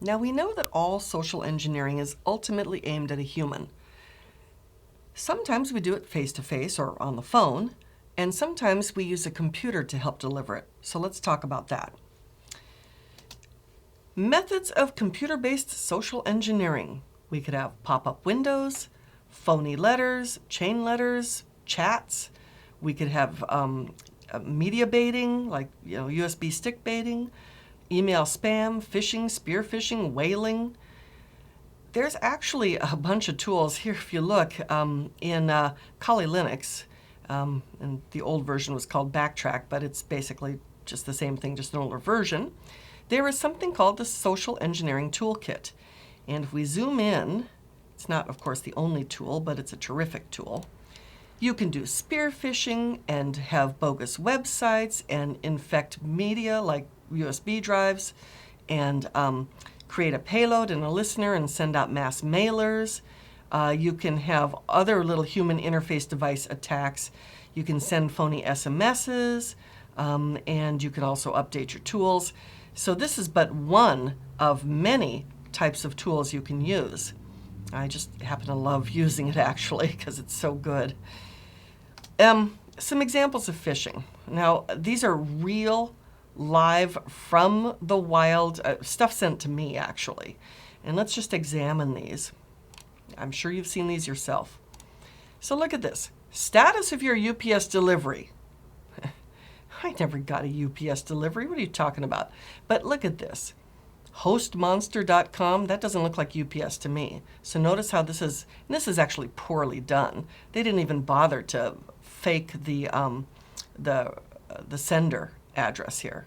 Now we know that all social engineering is ultimately aimed at a human. Sometimes we do it face-to-face or on the phone, and sometimes we use a computer to help deliver it. So let's talk about that. Methods of computer-based social engineering. We could have pop-up windows, phony letters, chain letters, chats. We could have media baiting, like USB stick baiting, email spam, phishing, spear phishing, whaling. There's actually a bunch of tools here. If you look in Kali Linux, and the old version was called Backtrack, but it's basically just the same thing, just an older version. There is something called the Social Engineering Toolkit. And if we zoom in, it's not, of course, the only tool, but it's a terrific tool. You can do spear phishing and have bogus websites and infect media like USB drives and create a payload and a listener and send out mass mailers. You can have other little human interface device attacks. You can send phony SMSs, and you can also update your tools. So this is but one of many types of tools you can use. I just happen to love using it actually because it's so good. Some examples of phishing. Now, these are real, live, from the wild, stuff sent to me actually. And let's just examine these. I'm sure you've seen these yourself. So look at this. Status of your UPS delivery. I never got a UPS delivery. What are you talking about? But look at this. Hostmonster.com, that doesn't look like UPS to me. So notice how this is actually poorly done. They didn't even bother to fake the sender address here.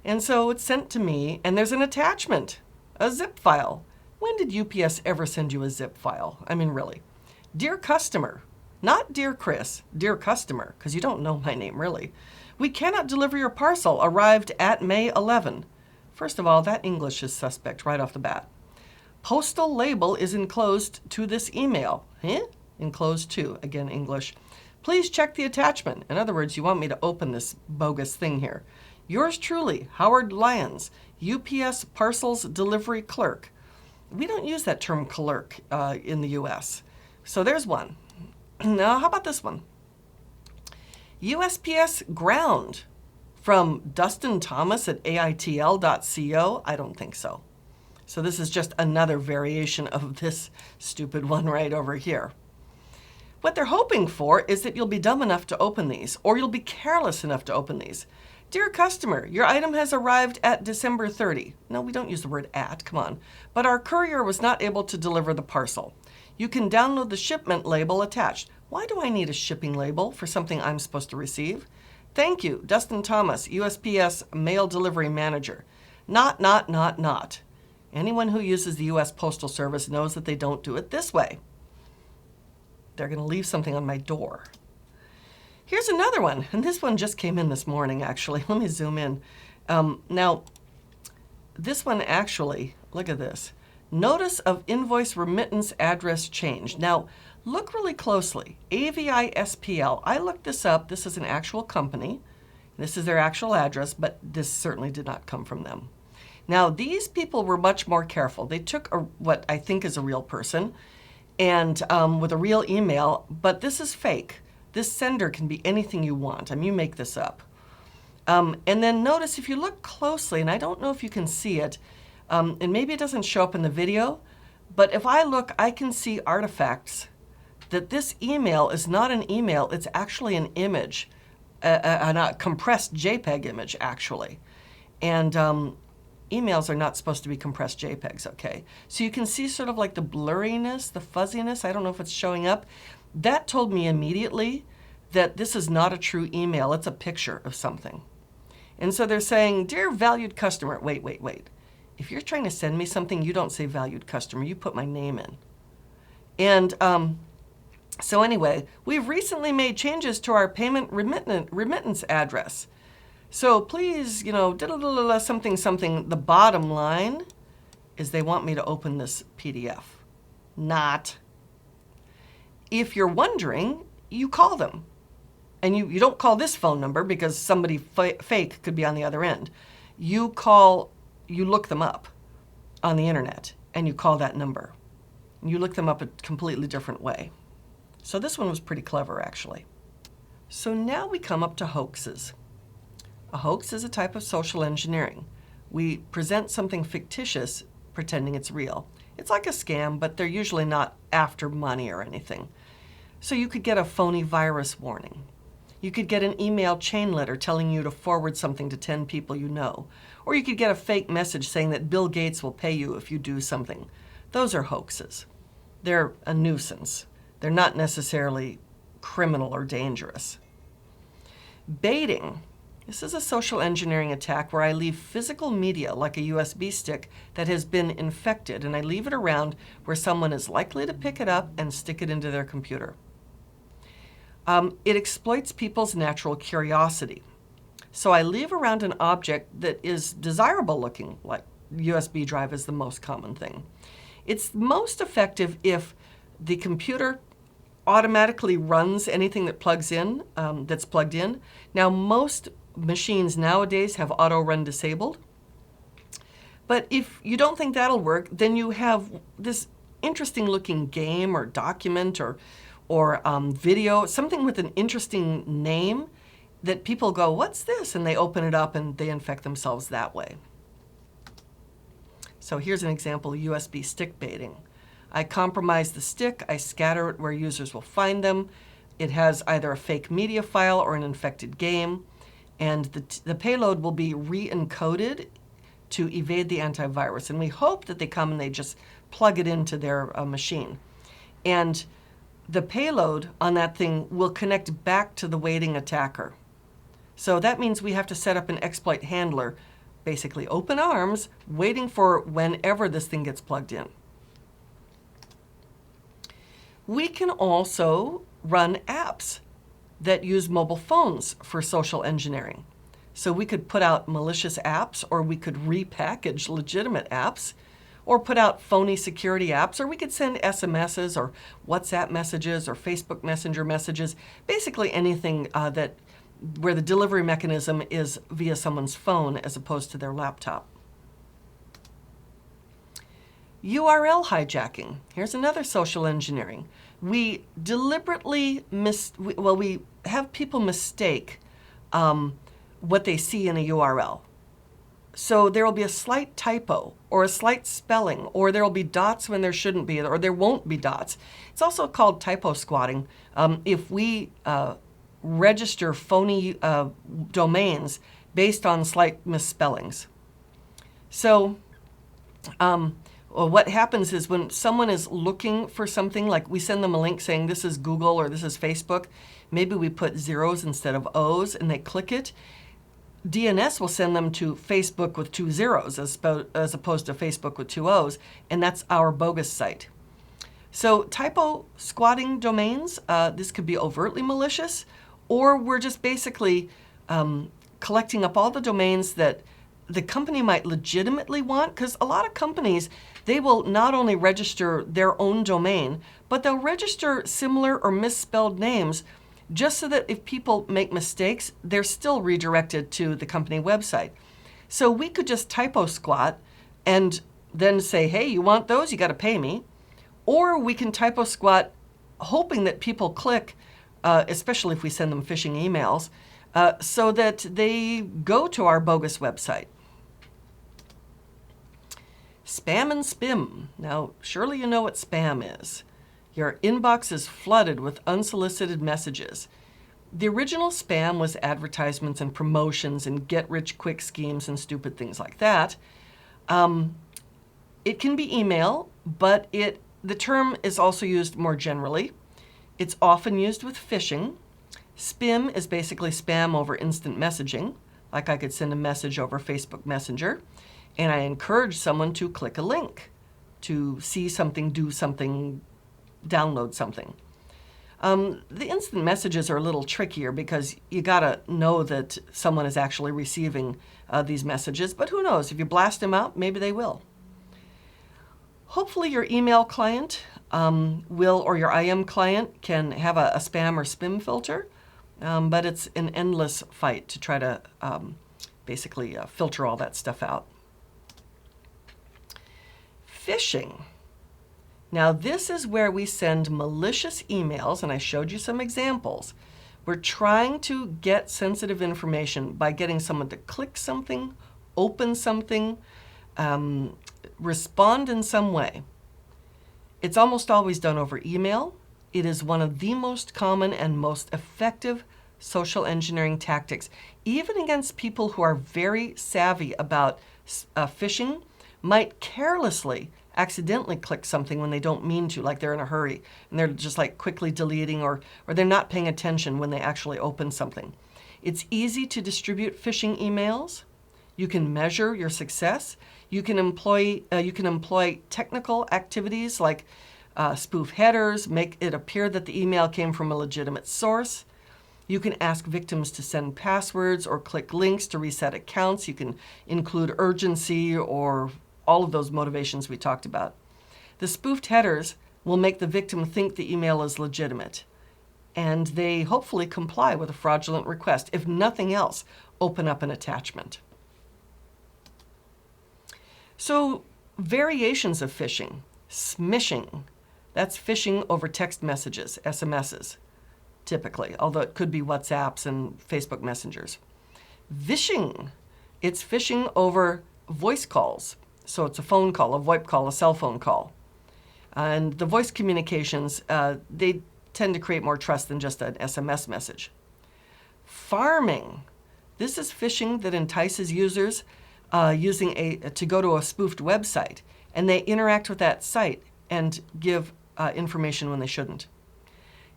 And so it's sent to me, and there's an attachment, a zip file. When did UPS ever send you a zip file? I mean, really. Dear customer, not dear Chris, dear customer, because you don't know my name really. We cannot deliver your parcel. Arrived at May 11. First of all, that English is suspect right off the bat. Postal label is enclosed to this email. Enclosed to, again, English. Please check the attachment. In other words, you want me to open this bogus thing here. Yours truly, Howard Lyons, UPS Parcels Delivery Clerk. We don't use that term clerk in the US. So there's one. Now, how about this one? USPS ground from Dustin Thomas at AITL.co. I don't think so. So this is just another variation of this stupid one right over here. What they're hoping for is that you'll be dumb enough to open these, or you'll be careless enough to open these. Dear customer, your item has arrived at December 30. No, we don't use the word at, come on. But our courier was not able to deliver the parcel. You can download the shipment label attached. Why do I need a shipping label for something I'm supposed to receive? Thank you, Dustin Thomas, USPS Mail Delivery Manager. Not. Anyone who uses the U.S. Postal Service knows that they don't do it this way. They're going to leave something on my door. Here's another one, and this one just came in this morning, actually. Let me zoom in. Now, this one actually, look at this. Notice of invoice remittance address change. Now, look really closely. AVI SPL. I looked this up. This is an actual company. This is their actual address, but this certainly did not come from them. Now, these people were much more careful. They took what I think is a real person and with a real email, but this is fake. This sender can be anything you want. I mean, you make this up. And then notice if you look closely, and I don't know if you can see it, and maybe it doesn't show up in the video, but if I look, I can see artifacts that this email is not an email, it's actually an image, a compressed JPEG image, actually. And emails are not supposed to be compressed JPEGs, okay? So you can see sort of like the blurriness, the fuzziness, I don't know if it's showing up. That told me immediately that this is not a true email, it's a picture of something. And so they're saying, dear valued customer, wait. If you're trying to send me something, you don't say valued customer, you put my name in. And so anyway, we've recently made changes to our payment remittance address. So please, something. The bottom line is they want me to open this PDF. Not. If you're wondering, you call them. And you don't call this phone number because somebody fake could be on the other end. You look them up. on the internet and you call that number. You look them up a completely different way. So this one was pretty clever, actually. So now we come up to hoaxes. A hoax is a type of social engineering. We present something fictitious pretending it's real. It's like a scam, but they're usually not after money or anything. So you could get a phony virus warning. You could get an email chain letter telling you to forward something to 10 people you know. Or you could get a fake message saying that Bill Gates will pay you if you do something. Those are hoaxes. They're a nuisance. They're not necessarily criminal or dangerous. Baiting. This is a social engineering attack where I leave physical media, like a USB stick, that has been infected, and I leave it around where someone is likely to pick it up and stick it into their computer. It exploits people's natural curiosity. So I leave around an object that is desirable looking, like USB drive is the most common thing. It's most effective if the computer automatically runs anything that plugs in, that's plugged in. Now, most machines nowadays have auto run disabled. But if you don't think that'll work, then you have this interesting looking game or document or video, something with an interesting name that people go, what's this? And they open it up and they infect themselves that way. So here's an example of USB stick baiting. I compromise the stick, I scatter it where users will find them. It has either a fake media file or an infected game, and the payload will be re-encoded to evade the antivirus. And we hope that they come and they just plug it into their machine. And the payload on that thing will connect back to the waiting attacker. So that means we have to set up an exploit handler, basically open arms, waiting for whenever this thing gets plugged in. We can also run apps that use mobile phones for social engineering. So we could put out malicious apps, or we could repackage legitimate apps, or put out phony security apps, or we could send SMSs or WhatsApp messages or Facebook Messenger messages, basically anything where the delivery mechanism is via someone's phone as opposed to their laptop. URL hijacking. Here's another social engineering. We deliberately we have people mistake what they see in a URL. So there will be a slight typo or a slight spelling, or there will be dots when there shouldn't be, or there won't be dots. It's also called typo squatting. If we register phony domains based on slight misspellings. So what happens is when someone is looking for something, like we send them a link saying this is Google or this is Facebook, maybe we put zeros instead of O's and they click it, DNS will send them to Facebook with 2 zeros as opposed to Facebook with 2 O's, and that's our bogus site. So typo squatting domains, this could be overtly malicious, or we're just basically collecting up all the domains that the company might legitimately want, because a lot of companies, they will not only register their own domain, but they'll register similar or misspelled names just so that if people make mistakes, they're still redirected to the company website. So we could just typo squat and then say, hey, you want those? You got to pay me. Or we can typo squat hoping that people click, especially if we send them phishing emails, so that they go to our bogus website. Spam and spim. Now, surely you know what spam is. Your inbox is flooded with unsolicited messages. The original spam was advertisements and promotions and get-rich-quick schemes and stupid things like that. It can be email, but the term is also used more generally. It's often used with phishing. Spam is basically spam over instant messaging, like I could send a message over Facebook Messenger, and I encourage someone to click a link to see something, do something, download something. The instant messages are a little trickier because you gotta know that someone is actually receiving these messages, but who knows? If you blast them out, maybe they will. Hopefully your email client or your IM client can have a spam or spam filter, but it's an endless fight to try to basically filter all that stuff out. Phishing. Now, this is where we send malicious emails, and I showed you some examples. We're trying to get sensitive information by getting someone to click something, open something, respond in some way. It's almost always done over email. It is one of the most common and most effective social engineering tactics, even against people who are very savvy about phishing, might carelessly accidentally click something when they don't mean to, like they're in a hurry and they're just like quickly deleting, or they're not paying attention when they actually open something. It's easy to distribute phishing emails. You can measure your success. You can employ technical activities like spoof headers, make it appear that the email came from a legitimate source. You can ask victims to send passwords or click links to reset accounts. You can include urgency or all of those motivations we talked about. The spoofed headers will make the victim think the email is legitimate, and they hopefully comply with a fraudulent request. If nothing else, open up an attachment. So, variations of phishing. Smishing. That's phishing over text messages, SMSs, typically, although it could be WhatsApps and Facebook messengers. Vishing. It's phishing over voice calls. So it's a phone call, a VoIP call, a cell phone call. And the voice communications, they tend to create more trust than just an SMS message. Farming. This is phishing that entices users to go to a spoofed website, and they interact with that site and give information when they shouldn't.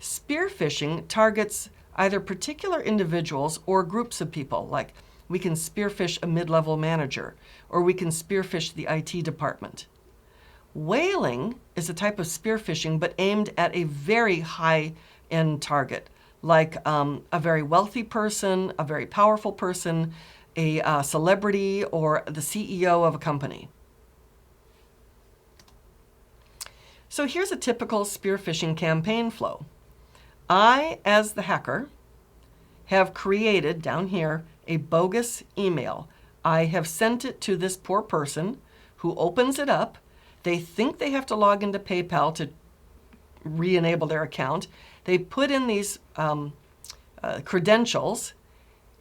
Spear phishing targets either particular individuals or groups of people, like we can spearfish a mid-level manager, or we can spearfish the IT department. Whaling is a type of spear phishing, but aimed at a very high-end target, like a very wealthy person, a very powerful person, a celebrity, or the CEO of a company. So here's a typical spear phishing campaign flow. I, as the hacker, have created, down here, a bogus email. I have sent it to this poor person who opens it up. They think they have to log into PayPal to re-enable their account. They put in these credentials,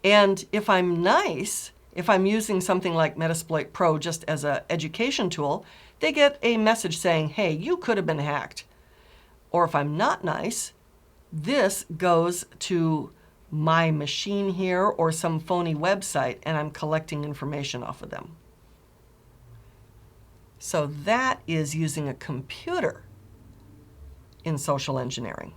and if I'm nice, if I'm using something like Metasploit Pro just as an education tool, they get a message saying, hey, you could have been hacked. Or if I'm not nice, this goes to my machine here or some phony website, and I'm collecting information off of them. So that is using a computer in social engineering.